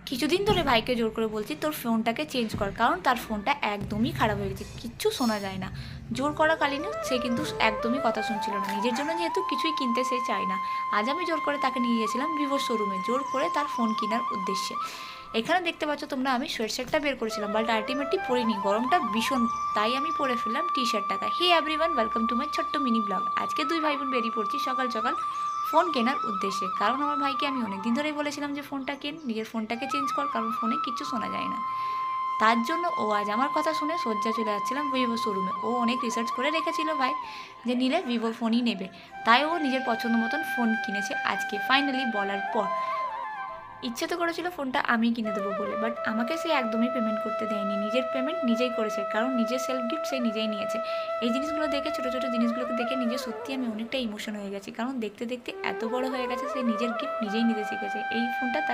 কিছুদিন ধরে ভাইকে জোর করে বলছি তোর ফোনটাকে চেঞ্জ কর, কারণ তার ফোনটা একদমই খারাপ হয়ে গেছে, কিচ্ছু শোনা যায় না। জোর করাকালীনও সে কিন্তু একদমই কথা শুনছিল না, নিজের জন্য যেহেতু কিছুই কিনতে সে চায় না। আজ আমি জোর করে তাকে নিয়ে গেছিলাম ভিভোর শোরুমে, জোর করে তার ফোন কেনার উদ্দেশ্যে। এখানে দেখতে পাচ্ছ তোমরা আমি সোয়েটশার্টটা বের করেছিলাম, বাট আলটিমেটলি পরিনি, গরমটা ভীষণ, তাই আমি পরে ফেললাম টি শার্টটাকে। Hey everyone, welcome to my ছোট্ট মিনি ব্লগ। আজকে দুই ভাই বোন বেরিয়ে পড়ছি সকাল সকাল ফোন কেনার উদ্দেশ্যে, কারণ আমার ভাইকে আমি অনেক দিন ধরেই বলেছিলাম যে ফোনটা কেন, নিজের ফোনটাকে চেঞ্জ কর, কারণ ফোনে কিচ্ছু শোনা যায় না। তার জন্য ও আজ আমার কথা শুনে সজ্জা চলে যাচ্ছিলাম ভিভো শোরুমে। ও অনেক রিসার্চ করে রেখেছিল ভাই যে নিলে ভিভো ফোনই নেবে, তাই ও নিজের পছন্দ মতন ফোন কিনেছে আজকে ফাইনালি বলার পর। ইচ্ছে তো করেছিল ফোনটা আমি কিনে দেবো বলে, বাট আমাকে সে একদমই পেমেন্ট করতে দেয়নি, নিজের পেমেন্ট নিজেই করেছে, কারণ নিজের সেলফ গিফট সে নিজেই নিয়েছে। এই জিনিসগুলো দেখে, ছোটো ছোটো জিনিসগুলোকে দেখে নিজে সত্যি আমি অনেকটা ইমোশন হয়ে গেছি, কারণ দেখতে দেখতে এত বড় হয়ে গেছে, সে নিজের গিফট নিজেই নিতে শিখেছে। এই ফোনটা তার